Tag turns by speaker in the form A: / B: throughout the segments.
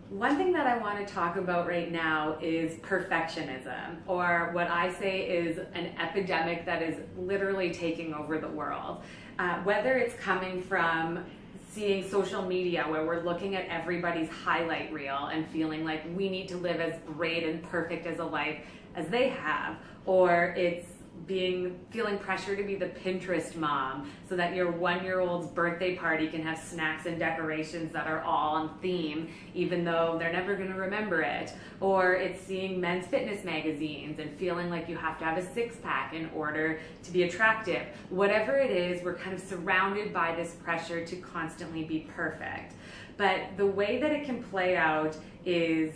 A: One thing that I want to talk about right now is perfectionism, or what I say is an epidemic that is literally taking over the world. Whether it's coming from seeing social media where we're looking at everybody's highlight reel and feeling like we need to live as great and perfect as a life as they have, or it's feeling pressure to be the Pinterest mom so that your 1-year-old's birthday party can have snacks and decorations that are all on theme even though they're never going to remember it, or it's seeing men's fitness magazines and feeling like you have to have a six-pack in order to be attractive. Whatever it is, we're kind of surrounded by this pressure to constantly be perfect. But the way that it can play out is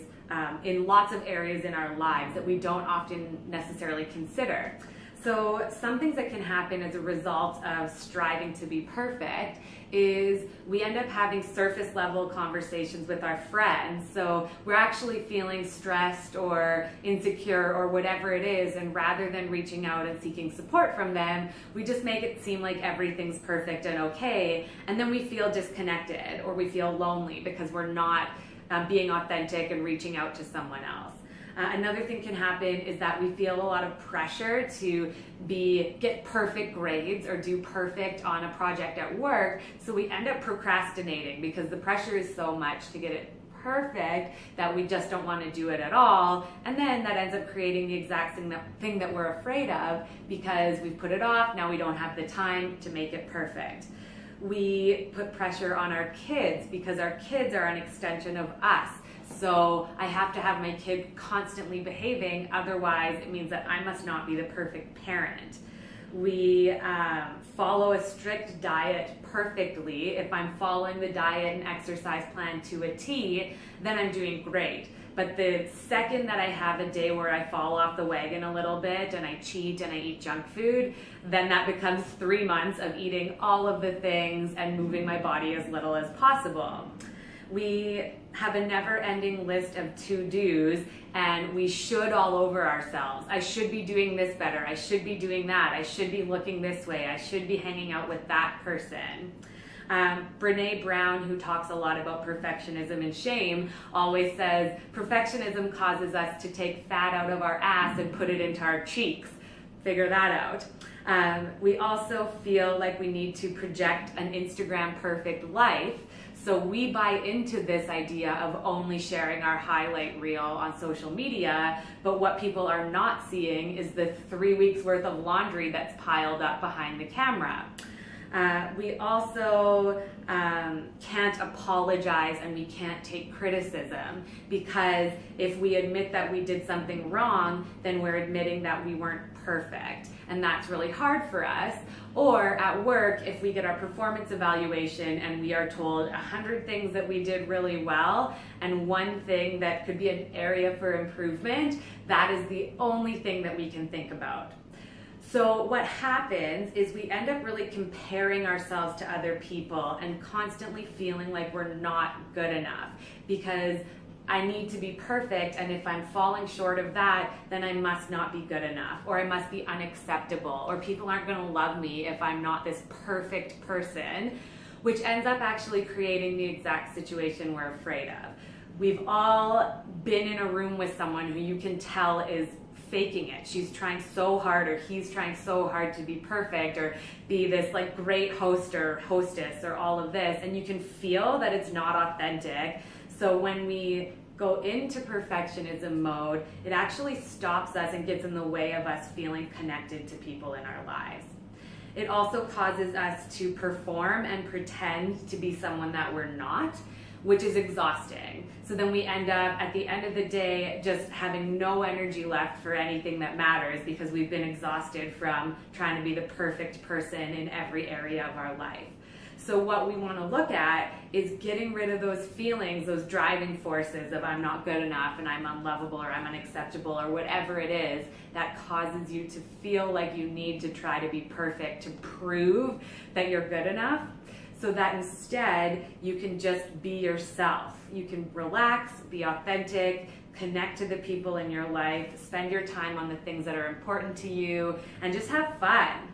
A: in lots of areas in our lives that we don't often necessarily consider. So some things that can happen as a result of striving to be perfect is we end up having surface level conversations with our friends. So we're actually feeling stressed or insecure or whatever it is, and rather than reaching out and seeking support from them, we just make it seem like everything's perfect and okay, and then we feel disconnected or we feel lonely because we're not being authentic and reaching out to someone else. Another thing can happen is that we feel a lot of pressure to get perfect grades or do perfect on a project at work, so we end up procrastinating because the pressure is so much to get it perfect that we just don't want to do it at all, and then that ends up creating the exact thing that we're afraid of because we've put it off. Now we don't have the time to make it perfect. We put pressure on our kids because our kids are an extension of us. So I have to have my kid constantly behaving, otherwise it means that I must not be the perfect parent. We follow a strict diet perfectly. If I'm following the diet and exercise plan to a T, then I'm doing great. But the second that I have a day where I fall off the wagon a little bit and I cheat and I eat junk food, then that becomes 3 months of eating all of the things and moving my body as little as possible. We have a never-ending list of to-dos, and we should all over ourselves. I should be doing this better. I should be doing that. I should be looking this way. I should be hanging out with that person. Brene Brown, who talks a lot about perfectionism and shame, always says perfectionism causes us to take fat out of our ass and put it into our cheeks. Figure that out. We also feel like we need to project an Instagram perfect life. So we buy into this idea of only sharing our highlight reel on social media, but what people are not seeing is the 3 weeks worth of laundry that's piled up behind the camera. We also can't apologize and we can't take criticism, because if we admit that we did something wrong, then we're admitting that we weren't perfect, and that's really hard for us. Or at work, if we get our performance evaluation and we are told 100 things that we did really well and one thing that could be an area for improvement, that is the only thing that we can think about. So what happens is we end up really comparing ourselves to other people and constantly feeling like we're not good enough because I need to be perfect, and if I'm falling short of that, then I must not be good enough, or I must be unacceptable, or people aren't going to love me if I'm not this perfect person, which ends up actually creating the exact situation we're afraid of. We've all been in a room with someone who you can tell is faking it. She's trying so hard, or he's trying so hard to be perfect or be this like great host or hostess or all of this, and you can feel that it's not authentic. So when we go into perfectionism mode, it actually stops us and gets in the way of us feeling connected to people in our lives. It also causes us to perform and pretend to be someone that we're not, which is exhausting. So then we end up at the end of the day just having no energy left for anything that matters because we've been exhausted from trying to be the perfect person in every area of our life. So what we want to look at is getting rid of those feelings, those driving forces of I'm not good enough and I'm unlovable or I'm unacceptable or whatever it is that causes you to feel like you need to try to be perfect to prove that you're good enough, so that instead you can just be yourself. You can relax, be authentic, connect to the people in your life, spend your time on the things that are important to you, and just have fun.